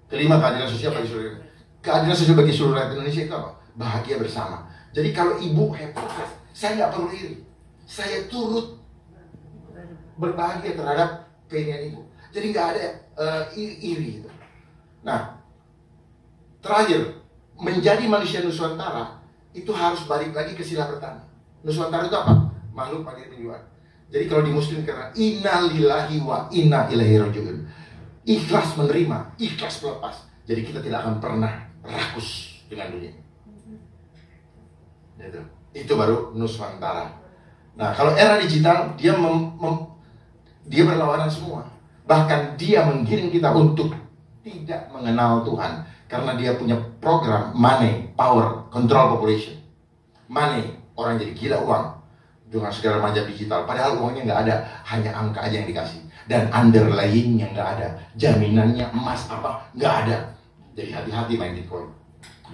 Kelima, keadilan sosial bagi seluruh Indonesia. Keadilan sosial bagi seluruh rakyat Indonesia itu apa? Bahagia bersama. Jadi kalau ibu happy, saya nggak perlu iri. Saya turut berbahagia terhadap keinginan ibu. Jadi nggak ada iri gitu. Nah, terakhir, menjadi manusia Nusantara itu harus balik lagi ke sila pertama. Nusantara itu apa? Makhluk mandiri penyuan. Jadi kalau di Muslim karena inna lillahi wa inna ilaihi rajiun. Ikhlas menerima, ikhlas melepas. Jadi kita tidak akan pernah rakus dengan dunia. Itu baru Nusantara. Nah, kalau era digital dia dia berlawanan semua. Bahkan dia menggiring kita untuk tidak mengenal Tuhan karena dia punya program money, power, control population. Money, orang jadi gila uang dengan segala macam digital. Padahal uangnya nggak ada, hanya angka aja yang dikasih. Dan underlyingnya nggak ada, jaminannya emas apa nggak ada. Jadi hati-hati main Bitcoin.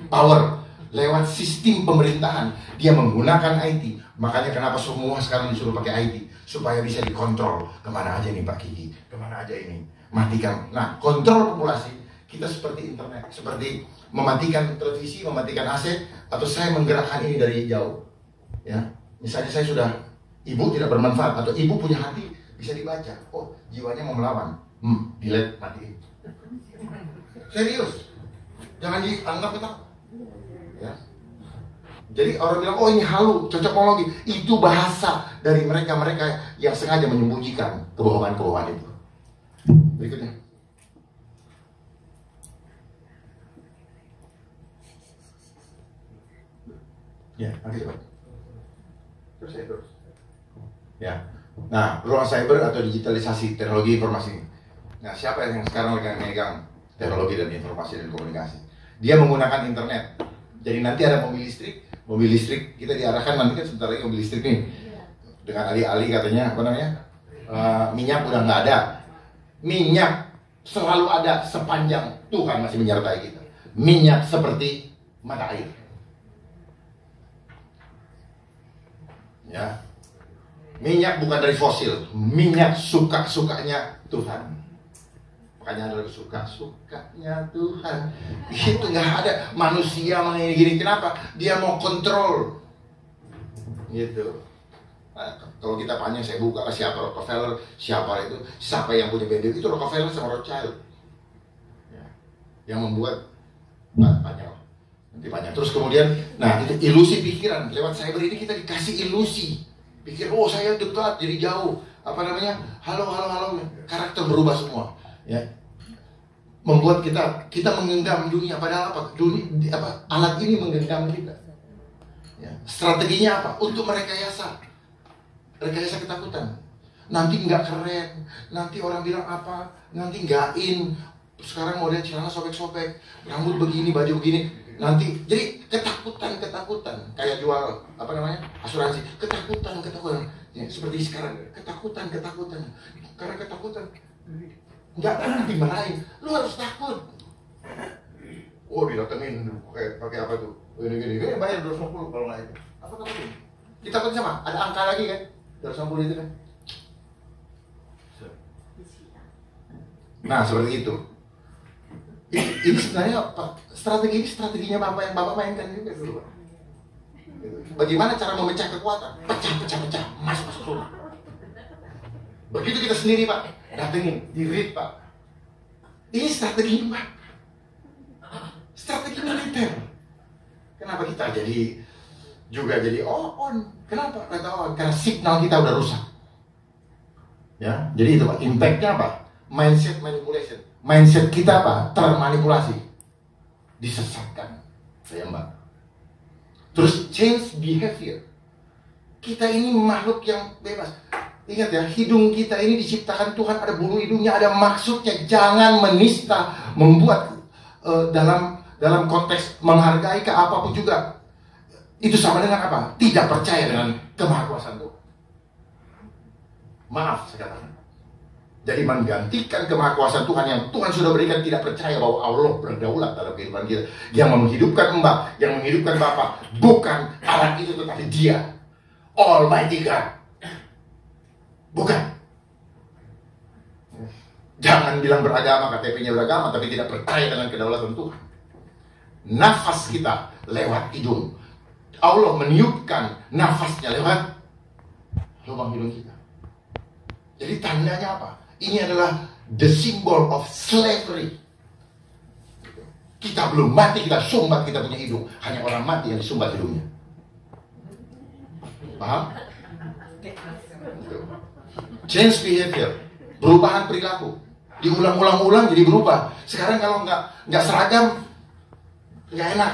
Power lewat sistem pemerintahan, dia menggunakan IT. Makanya kenapa semua sekarang disuruh pakai IT supaya bisa dikontrol. Kemana aja nih Pak Kiki? Kemana aja ini? Matikan. Nah, kontrol populasi kita seperti internet, seperti mematikan televisi, mematikan AC, atau saya menggerakkan ini dari jauh. Ya, misalnya saya sudah, ibu tidak bermanfaat, atau ibu punya hati bisa dibaca. Oh, jiwanya mau melawan. Delete, matiin. Serius, jangan dianggap kita. Ya. Jadi orang bilang, oh ini halu, cocokologi. Itu bahasa dari mereka-mereka yang sengaja menyembunyikan kebohongan-kebohongan itu. Berikutnya. Ya, nanti cepat. Terus. Ya. Nah, ruang cyber atau digitalisasi teknologi informasi. Nah, siapa yang sekarang lagi megang teknologi dan informasi dan komunikasi? Dia menggunakan internet. Jadi nanti ada mobil listrik kita diarahkan nanti kan sebentar lagi mobil listrik nih. Dengan alih-alih katanya apa namanya? Minyak udah nggak ada. Minyak selalu ada sepanjang Tuhan masih menyertai kita. Minyak seperti mata air. Ya. Minyak bukan dari fosil. Minyak suka-sukanya Tuhan. Makanya adalah suka-sukanya Tuhan. Itu nggak ada manusia gini. Kenapa? Dia mau kontrol. Gitu. Nah, kalau kita panjang saya buka siapa Rockefeller, siapa yang punya BNI itu Rockefeller sama Rothschild. Ya. Yang membuat panjang. Nanti panjang. Terus kemudian, nah itu ilusi pikiran. Lewat cyber ini kita dikasih ilusi. Pikir, oh saya dekat, jadi jauh. Apa namanya? Halo. Karakter berubah semua. Ya. Membuat kita menggenggam dunia. Padahal alat ini menggenggam kita. Ya. Strateginya apa? Untuk merekayasa ketakutan. Nanti nggak keren. Nanti orang bilang apa? Nanti nggak in. Sekarang model celana sobek-sobek, rambut begini, baju begini. Nanti jadi ketakutan kayak jual asuransi. Ketakutan ya, seperti sekarang ketakutan karena ketakutan nggak akan dimarahin. Lu harus takut. Oh didatengin pakai apa tuh? Gini bayar 250 kalau nggak itu. Apa takutin? Ditakutin sama ada angka lagi kan? 250 itu kan. Nah, seperti itu. Ini sebenarnya strategi ini strateginya Bapak yang Bapak mainkan juga dulu. Bagaimana cara memecah kekuatan? Pecah, masuk rumah. Begitu kita sendiri Pak, datengin, di-read Pak. Ini strategi Pak. Strategi militer. Kenapa kita jadi on? Kenapa? Karena signal kita udah rusak. Ya, jadi itu Pak. Impact-nya apa? Mindset manipulation. Mindset kita apa? Termanipulasi. Disesatkan. Ya Mbak. Terus change behavior. Kita ini makhluk yang bebas. Ingat ya, hidung kita ini diciptakan Tuhan, ada bulu hidungnya, ada maksudnya. Jangan menista, membuat dalam konteks menghargai ke apapun juga. Itu sama dengan apa? Tidak percaya dengan kemahakuasaan Tuhan. Maaf saya katakan. Jadi menggantikan kemahakuasaan Tuhan yang Tuhan sudah berikan, tidak percaya bahwa Allah berdaulat dalam kehidupan kita. Yang menghidupkan Mbak, yang menghidupkan Bapak, bukan alat itu tetapi Dia, Almighty God. Bukan. Jangan bilang beragama, KTP-nya beragama, tapi tidak percaya dengan kedaulatan Tuhan. Nafas kita lewat hidung. Allah meniupkan nafasnya lewat lubang hidung kita. Jadi tandanya apa? Ini adalah the symbol of slavery. Kita belum mati, kita sumbat kita punya hidung. Hanya orang mati yang disumbat hidungnya. Paham? Change behavior, perubahan perilaku, diulang-ulang jadi berubah. Sekarang kalau nggak seragam, nggak enak.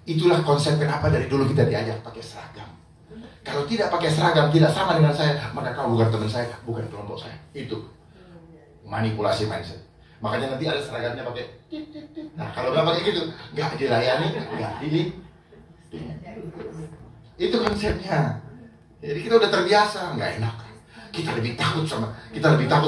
Itulah konsep kenapa dari dulu kita diajak pakai seragam. Kalau tidak pakai seragam, tidak sama dengan saya, maka kau bukan teman saya, bukan kelompok saya. Itu manipulasi mindset. Makanya nanti ada seragamnya pakai. Nah kalau nggak pakai gitu, nggak dilayani, nggak ini. Itu konsepnya. Jadi kita udah terbiasa, nggak enak. Kita lebih takut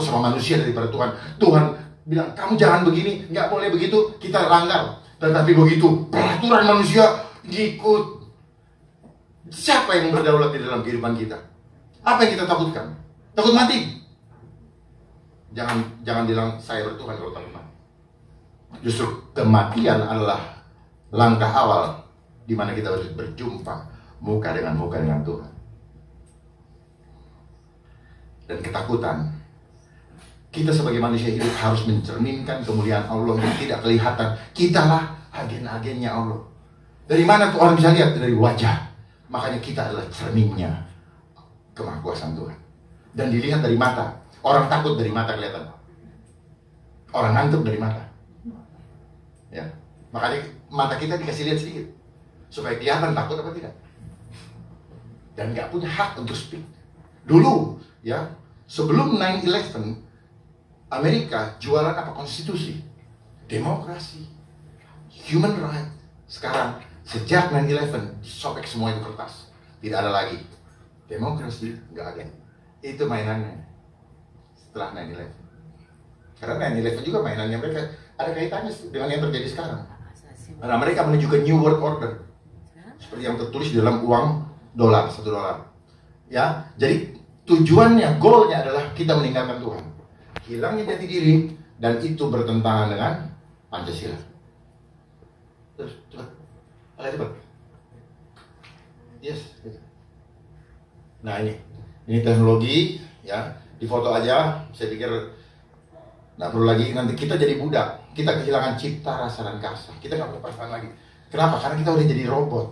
sama manusia daripada Tuhan. Tuhan bilang kamu jangan begini, nggak boleh begitu, kita langgar. Tetapi begitu peraturan manusia ngikut. Siapa yang berdaulat di dalam kehidupan kita? Apa yang kita takutkan? Takut mati? Jangan bilang saya bertuhan kalau takut mati. Justru kematian adalah langkah awal di mana kita berjumpa muka dengan Tuhan. Dan ketakutan, kita sebagai manusia hidup harus mencerminkan kemuliaan Allah yang tidak kelihatan. Kitalah agen-agennya Allah. Dari mana tuh orang bisa lihat? Dari wajah. Makanya kita adalah cerminnya kemahakuasaan Tuhan. Dan dilihat dari mata. Orang takut dari mata kelihatan. Orang ngantuk dari mata. Ya, makanya mata kita dikasih lihat sedikit supaya kelihatan takut apa tidak. Dan nggak punya hak untuk speak. Dulu, ya, sebelum 9/11, Amerika jualan apa? Konstitusi, demokrasi, human right. Sekarang sejak 9/11 disobek semua itu kertas, tidak ada lagi demokrasi, nggak ada. Itu mainannya setelah 9/11. Karena 9/11 juga mainannya mereka ada kaitannya dengan yang terjadi sekarang. Karena mereka menuju ke New World Order, seperti yang tertulis di dalam uang dolar, $1. Ya, jadi tujuannya, goalnya adalah kita meninggalkan Tuhan, hilangnya jati diri, dan itu bertentangan dengan Pancasila. Terus cepat, cepat. Yes. Nah ini teknologi, ya, di foto aja. Saya pikir nggak perlu lagi, nanti kita jadi budak, kita kehilangan cipta, rasa dan kasar, kita nggak punya perasaan lagi. Kenapa? Karena kita udah jadi robot,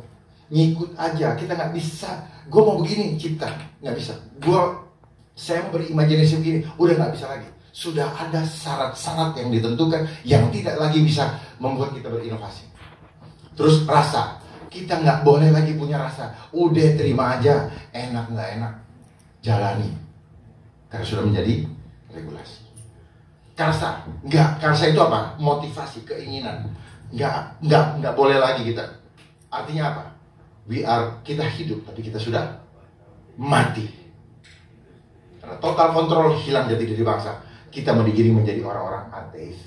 ngikut aja, kita nggak bisa. Gue mau begini, cipta, nggak bisa. Saya mau berimajinasi begini, udah nggak bisa lagi. Sudah ada syarat-syarat yang ditentukan yang tidak lagi bisa membuat kita berinovasi. Terus rasa, kita nggak boleh lagi punya rasa. Udah terima aja, enak nggak enak, jalani. Karena sudah menjadi regulasi. Karsa, nggak. Karsa itu apa? Motivasi, keinginan. Nggak boleh lagi kita. Artinya apa? Kita hidup, tapi kita sudah mati. Karena total kontrol hilang jati diri bangsa. Kita mau digiring menjadi orang-orang ateis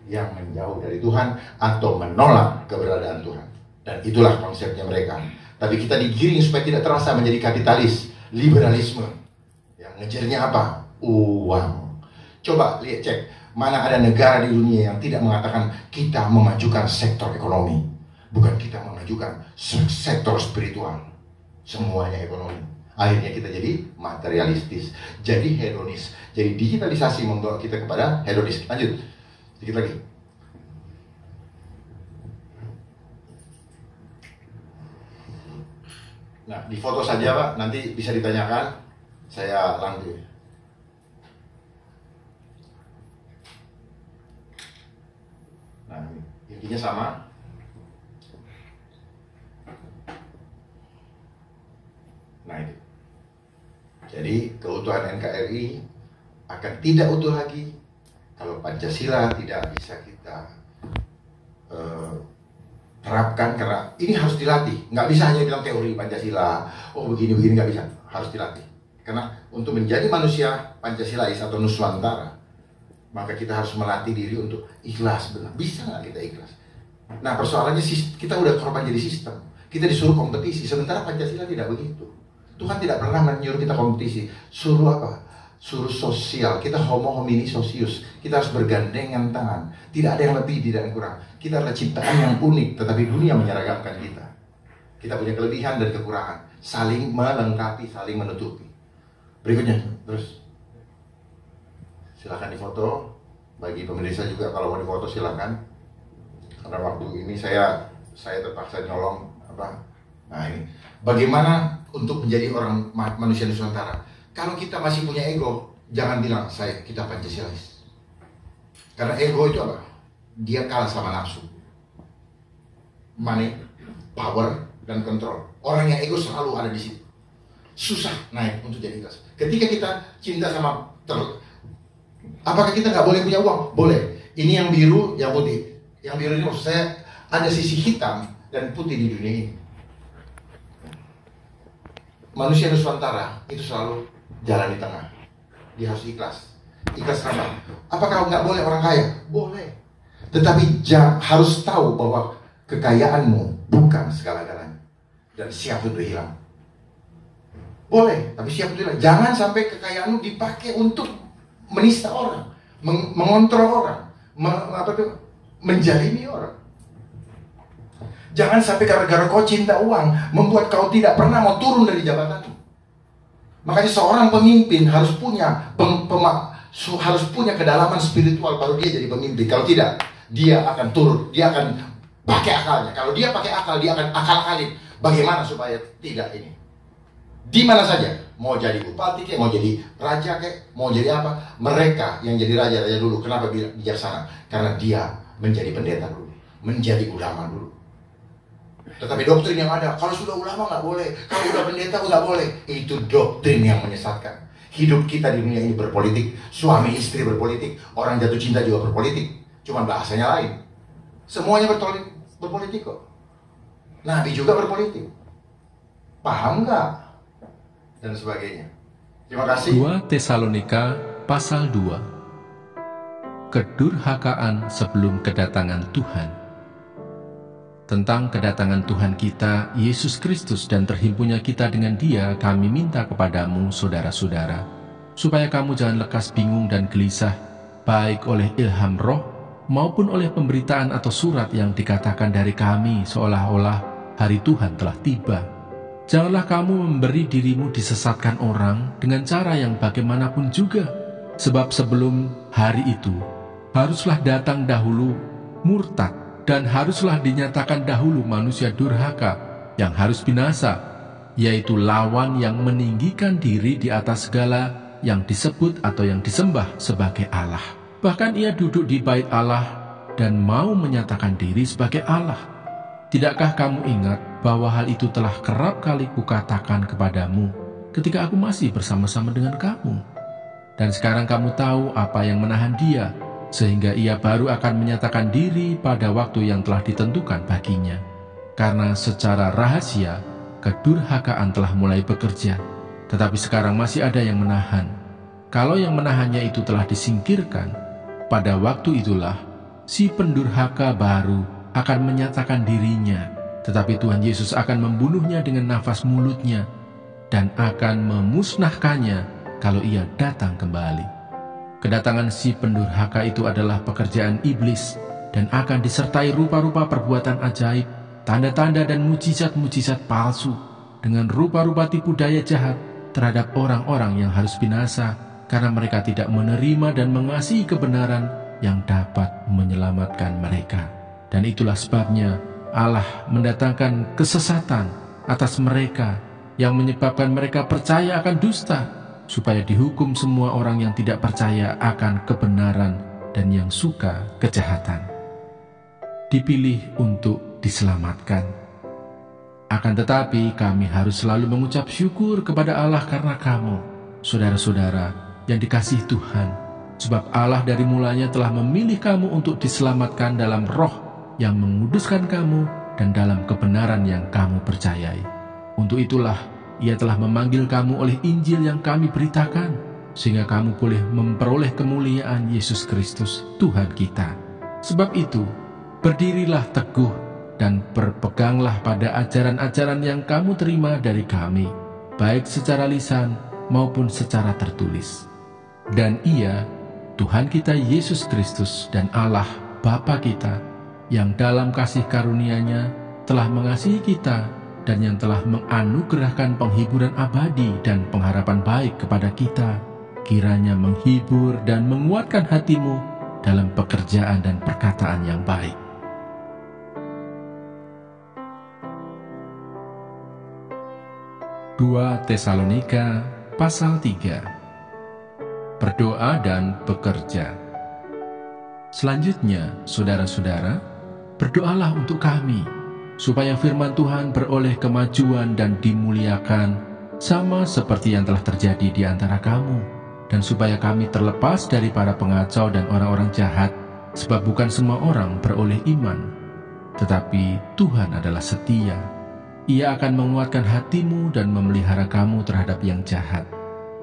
yang menjauh dari Tuhan atau menolak keberadaan Tuhan. Dan itulah konsepnya mereka. Tapi kita digiring supaya tidak terasa menjadi kapitalis, liberalisme. Yang ngejarnya apa? Uang. Coba lihat, cek. Mana ada negara di dunia yang tidak mengatakan kita memajukan sektor ekonomi, bukan kita memajukan sektor spiritual. Semuanya ekonomi. Akhirnya kita jadi materialistis, jadi hedonis. Jadi digitalisasi membawa kita kepada hedonis. Lanjut, sedikit lagi. Nah, di foto saja Pak, nanti bisa ditanyakan. Saya lanjut. Nah, intinya sama. Nah itu. Jadi keutuhan NKRI akan tidak utuh lagi kalau Pancasila tidak bisa kita terapkan, karena ini harus dilatih. Nggak bisa hanya bilang teori Pancasila, oh begini-begini, nggak bisa, harus dilatih. Karena untuk menjadi manusia Pancasilais atau Nuswantara, maka kita harus melatih diri untuk ikhlas. Benar, bisa nggak kita ikhlas? Nah persoalannya kita udah korban jadi sistem, kita disuruh kompetisi, sementara Pancasila tidak begitu. Tuhan tidak pernah menyuruh kita kompetisi. Suruh apa? Suruh sosial. Kita homo homini socius. Kita harus bergandengan tangan. Tidak ada yang lebih, tidak ada yang kurang. Kita adalah ciptaan yang unik, tetapi dunia menyeragamkan kita. Kita punya kelebihan dan kekurangan, saling melengkapi, saling menutupi. Berikutnya, terus silakan difoto. Bagi pemirsa juga kalau mau difoto silakan. Karena waktu ini saya terpaksa nyolong apa? Nah ini, bagaimana untuk menjadi orang manusia Nusantara? Kalau kita masih punya ego, jangan bilang kita Pancasilais. Karena ego itu apa? Dia kalah sama nafsu, money, power, dan kontrol. Orang yang ego selalu ada di situ. Susah naik untuk jadi ikhlas. Ketika kita cinta sama apakah kita nggak boleh punya uang? Boleh. Ini yang biru, yang putih. Yang biru ini maksud saya ada sisi hitam dan putih di dunia ini. Manusia Nusantara itu selalu jalan di tengah. Dia harus ikhlas. Ikhlas apa? Apakah nggak boleh orang kaya? Boleh. Tetapi harus tahu bahwa kekayaanmu bukan segala-galanya. Dan siap untuk hilang. Boleh, tapi siap untuk hilang. Jangan sampai kekayaanmu dipakai untuk menista orang, mengontrol orang, menjalimi orang. Jangan sampai gara-gara kau cinta uang membuat kau tidak pernah mau turun dari jabatanmu. Makanya seorang pemimpin harus punya harus punya kedalaman spiritual baru dia jadi pemimpin. Kalau tidak, dia akan turun, dia akan pakai akalnya. Kalau dia pakai akal, dia akan akal-akalin bagaimana supaya tidak ini. Di mana saja, mau jadi bupati kayak, mau jadi raja kayak, mau jadi apa, mereka yang jadi raja dulu. Kenapa bijaksana? Karena dia menjadi pendeta dulu, menjadi ulama dulu. Tetapi doktrin yang ada, kalau sudah ulama nggak boleh, kalau sudah pendeta nggak boleh, itu doktrin yang menyesatkan. Hidup kita di dunia ini berpolitik, suami istri berpolitik, orang jatuh cinta juga berpolitik, cuman bahasanya lain. Semuanya berpolitik kok. Nabi juga berpolitik, paham nggak? Dan sebagainya. Terima kasih. 2 Tesalonika pasal 2. Kedurhakaan sebelum kedatangan Tuhan. Tentang kedatangan Tuhan kita, Yesus Kristus, dan terhimpunnya kita dengan Dia, kami minta kepadamu, saudara-saudara, supaya kamu jangan lekas bingung dan gelisah, baik oleh ilham roh, maupun oleh pemberitaan atau surat yang dikatakan dari kami, seolah-olah hari Tuhan telah tiba. Janganlah kamu memberi dirimu disesatkan orang dengan cara yang bagaimanapun juga, sebab sebelum hari itu, haruslah datang dahulu murtad, dan haruslah dinyatakan dahulu manusia durhaka yang harus binasa, yaitu lawan yang meninggikan diri di atas segala yang disebut atau yang disembah sebagai Allah. Bahkan ia duduk di bait Allah dan mau menyatakan diri sebagai Allah. Tidakkah kamu ingat bahwa hal itu telah kerap kali kukatakan kepadamu ketika aku masih bersama-sama dengan kamu? Dan sekarang kamu tahu apa yang menahan dia, sehingga ia baru akan menyatakan diri pada waktu yang telah ditentukan baginya. Karena secara rahasia, kedurhakaan telah mulai bekerja, tetapi sekarang masih ada yang menahan. Kalau yang menahannya itu telah disingkirkan, pada waktu itulah si pendurhaka baru akan menyatakan dirinya, tetapi Tuhan Yesus akan membunuhnya dengan nafas mulutnya dan akan memusnahkannya kalau ia datang kembali. Kedatangan si pendurhaka itu adalah pekerjaan iblis dan akan disertai rupa-rupa perbuatan ajaib, tanda-tanda dan mujizat-mujizat palsu dengan rupa-rupa tipu daya jahat terhadap orang-orang yang harus binasa karena mereka tidak menerima dan mengasihi kebenaran yang dapat menyelamatkan mereka. Dan itulah sebabnya Allah mendatangkan kesesatan atas mereka yang menyebabkan mereka percaya akan dusta, supaya dihukum semua orang yang tidak percaya akan kebenaran dan yang suka kejahatan. Dipilih untuk diselamatkan. Akan tetapi kami harus selalu mengucap syukur kepada Allah karena kamu, saudara-saudara yang dikasihi Tuhan, sebab Allah dari mulanya telah memilih kamu untuk diselamatkan dalam roh yang menguduskan kamu dan dalam kebenaran yang kamu percayai. Untuk itulah Ia telah memanggil kamu oleh Injil yang kami beritakan, sehingga kamu boleh memperoleh kemuliaan Yesus Kristus, Tuhan kita. Sebab itu, berdirilah teguh dan berpeganglah pada ajaran-ajaran yang kamu terima dari kami, baik secara lisan maupun secara tertulis. Dan Ia, Tuhan kita Yesus Kristus dan Allah Bapa kita, yang dalam kasih karunia-Nya telah mengasihi kita dan yang telah menganugerahkan penghiburan abadi dan pengharapan baik kepada kita, kiranya menghibur dan menguatkan hatimu dalam pekerjaan dan perkataan yang baik. Dua Tesalonika pasal 3. Berdoa dan bekerja. Selanjutnya, saudara-saudara, berdoalah untuk kami, supaya firman Tuhan beroleh kemajuan dan dimuliakan, sama seperti yang telah terjadi di antara kamu, dan supaya kami terlepas dari para pengacau dan orang-orang jahat, sebab bukan semua orang beroleh iman. Tetapi Tuhan adalah setia. Ia akan menguatkan hatimu dan memelihara kamu terhadap yang jahat.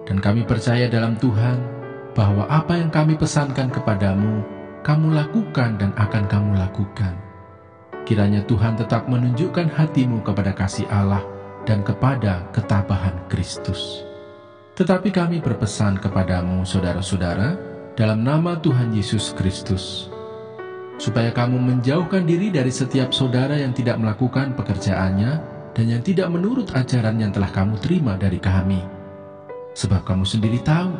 Dan kami percaya dalam Tuhan, bahwa apa yang kami pesankan kepadamu, kamu lakukan dan akan kamu lakukan. Kiranya Tuhan tetap menunjukkan hatimu kepada kasih Allah dan kepada ketabahan Kristus. Tetapi kami berpesan kepadamu, saudara-saudara, dalam nama Tuhan Yesus Kristus, supaya kamu menjauhkan diri dari setiap saudara yang tidak melakukan pekerjaannya dan yang tidak menurut ajaran yang telah kamu terima dari kami. Sebab kamu sendiri tahu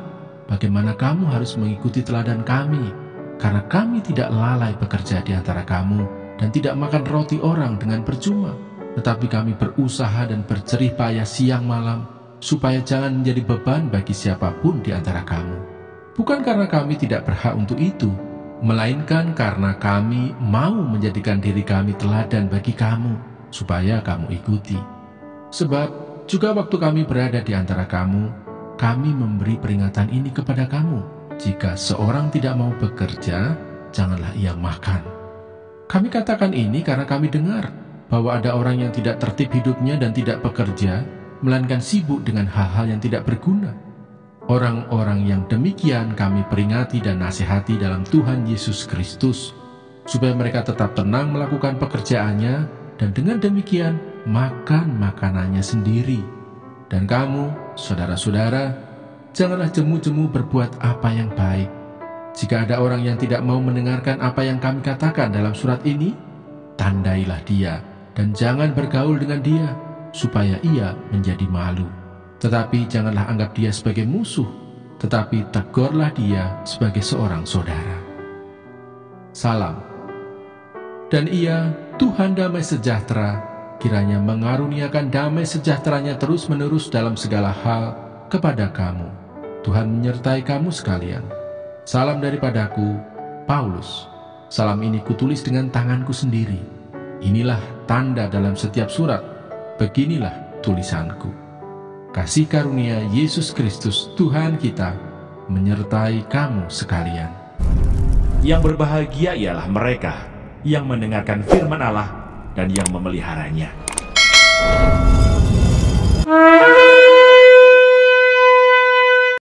bagaimana kamu harus mengikuti teladan kami, karena kami tidak lalai bekerja di antara kamu dan tidak makan roti orang dengan percuma, tetapi kami berusaha dan berjerih payah siang malam, supaya jangan menjadi beban bagi siapapun di antara kamu. Bukan karena kami tidak berhak untuk itu, melainkan karena kami mau menjadikan diri kami teladan bagi kamu, supaya kamu ikuti. Sebab juga waktu kami berada di antara kamu, kami memberi peringatan ini kepada kamu: jika seorang tidak mau bekerja, janganlah ia makan. Kami katakan ini karena kami dengar bahwa ada orang yang tidak tertib hidupnya dan tidak bekerja, melainkan sibuk dengan hal-hal yang tidak berguna. Orang-orang yang demikian kami peringati dan nasihati dalam Tuhan Yesus Kristus, supaya mereka tetap tenang melakukan pekerjaannya, dan dengan demikian makan makanannya sendiri. Dan kamu, saudara-saudara, janganlah jemu-jemu berbuat apa yang baik. Jika ada orang yang tidak mau mendengarkan apa yang kami katakan dalam surat ini, tandailah dia dan jangan bergaul dengan dia, supaya ia menjadi malu. Tetapi janganlah anggap dia sebagai musuh, tetapi tegurlah dia sebagai seorang saudara. Salam. Dan Ia, Tuhan damai sejahtera, kiranya mengaruniakan damai sejahteranya terus-menerus dalam segala hal kepada kamu. Tuhan menyertai kamu sekalian. Salam daripadaku, Paulus. Salam ini kutulis dengan tanganku sendiri. Inilah tanda dalam setiap surat. Beginilah tulisanku. Kasih karunia Yesus Kristus Tuhan kita menyertai kamu sekalian. Yang berbahagia ialah mereka yang mendengarkan firman Allah dan yang memeliharanya.